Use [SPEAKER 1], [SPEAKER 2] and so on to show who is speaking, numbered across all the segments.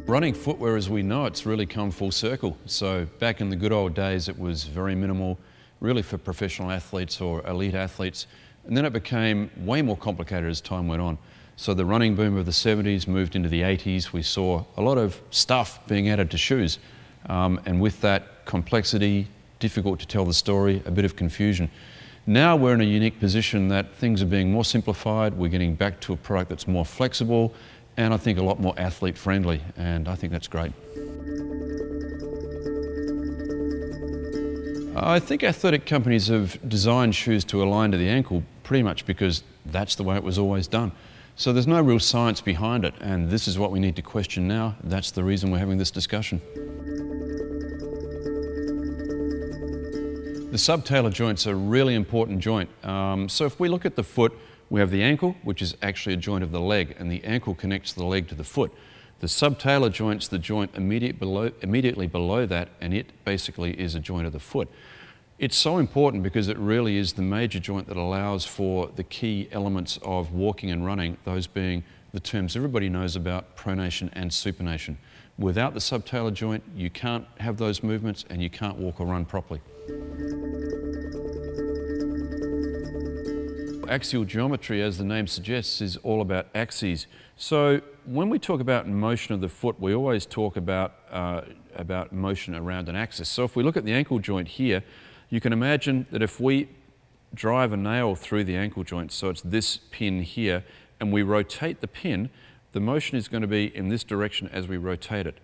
[SPEAKER 1] Running footwear as we know it's really come full circle. So back in the good old days it was very minimal, really for professional athletes or elite athletes, and then it became way more complicated as time went on. So the running boom of the 70s moved into the 80s. We saw a lot of stuff being added to shoes, and with that complexity, difficult to tell the story, a bit of confusion. Now we're in a unique position that things are being more simplified. We're getting back to a product that's more flexible, and I think a lot more athlete friendly, and I think that's great. I think athletic companies have designed shoes to align to the ankle pretty much because that's the way it was always done. So there's no real science behind it, and this is what we need to question now. That's the reason we're having this discussion. The subtalar joint's a really important joint. So if we look at the foot, we have the ankle, which is actually a joint of the leg, and the ankle connects the leg to the foot. The subtalar joint's the joint immediately below that, and it basically is a joint of the foot. It's so important because it really is the major joint that allows for the key elements of walking and running, those being the terms everybody knows about, pronation and supination. Without the subtalar joint, you can't have those movements and you can't walk or run properly. Axial geometry, as the name suggests, is all about axes. So when we talk about motion of the foot, we always talk about motion around an axis. So if we look at the ankle joint here, you can imagine that if we drive a nail through the ankle joint, so it's this pin here, and we rotate the pin, the motion is going to be in this direction as we rotate it.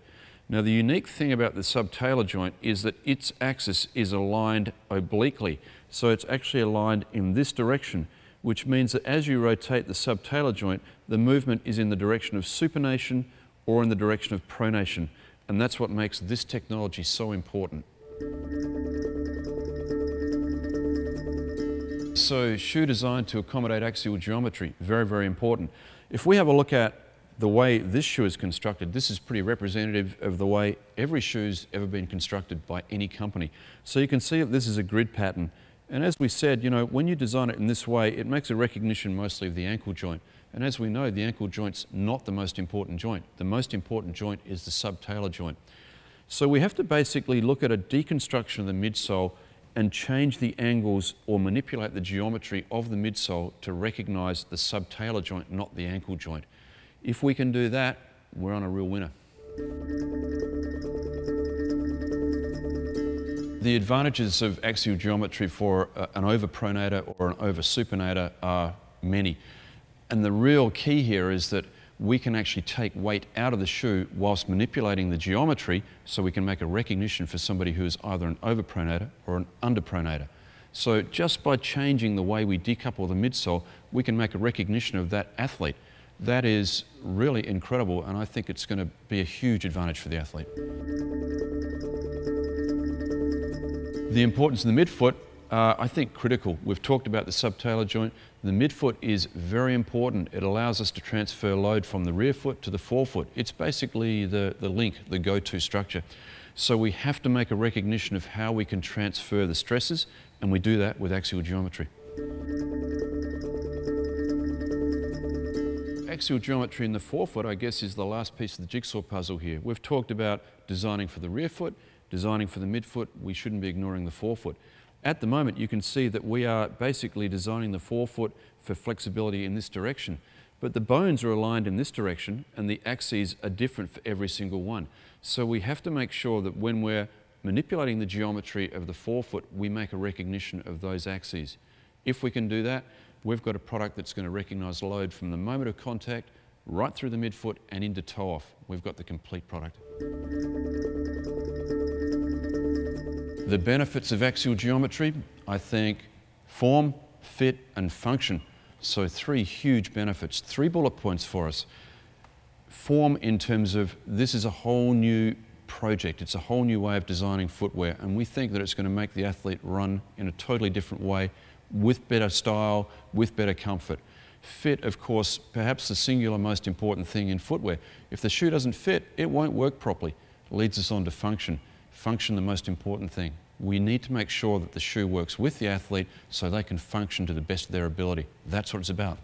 [SPEAKER 1] Now the unique thing about the subtalar joint is that its axis is aligned obliquely. So it's actually aligned in this direction, which means that as you rotate the subtalar joint, the movement is in the direction of supination or in the direction of pronation. And that's what makes this technology so important. So shoe designed to accommodate axial geometry, very, very important. If we have a look at the way this shoe is constructed, this is pretty representative of the way every shoe's ever been constructed by any company. So you can see that this is a grid pattern. And as we said, you know, when you design it in this way, it makes a recognition mostly of the ankle joint. And as we know, the ankle joint's not the most important joint. The most important joint is the subtalar joint. So we have to basically look at a deconstruction of the midsole and change the angles or manipulate the geometry of the midsole to recognize the subtalar joint, not the ankle joint. If we can do that, we're on a real winner. The advantages of axial geometry for an overpronator or an oversupinator are many. And the real key here is that we can actually take weight out of the shoe whilst manipulating the geometry, so we can make a recognition for somebody who's either an overpronator or an underpronator. So just by changing the way we decouple the midsole, we can make a recognition of that athlete. That is really incredible, and I think it's going to be a huge advantage for the athlete. The importance of the midfoot, I think critical. We've talked about the subtalar joint. The midfoot is very important. It allows us to transfer load from the rear foot to the forefoot. It's basically the link, the go-to structure. So we have to make a recognition of how we can transfer the stresses, and we do that with axial geometry. Axial geometry in the forefoot, I guess, is the last piece of the jigsaw puzzle here. We've talked about designing for the rear foot, designing for the midfoot. We shouldn't be ignoring the forefoot. At the moment, you can see that we are basically designing the forefoot for flexibility in this direction. But the bones are aligned in this direction, and the axes are different for every single one. So we have to make sure that when we're manipulating the geometry of the forefoot, we make a recognition of those axes. If we can do that, we've got a product that's going to recognize load from the moment of contact right through the midfoot and into toe-off. We've got the complete product. The benefits of axial geometry, I think form, fit and function. So 3 huge benefits, 3 bullet points for us. Form in terms of this is a whole new project, it's a whole new way of designing footwear, and we think that it's going to make the athlete run in a totally different way with better style, with better comfort. Fit, of course, perhaps the singular most important thing in footwear. If the shoe doesn't fit, it won't work properly. It leads us on to function. Function, the most important thing. We need to make sure that the shoe works with the athlete so they can function to the best of their ability. That's what it's about.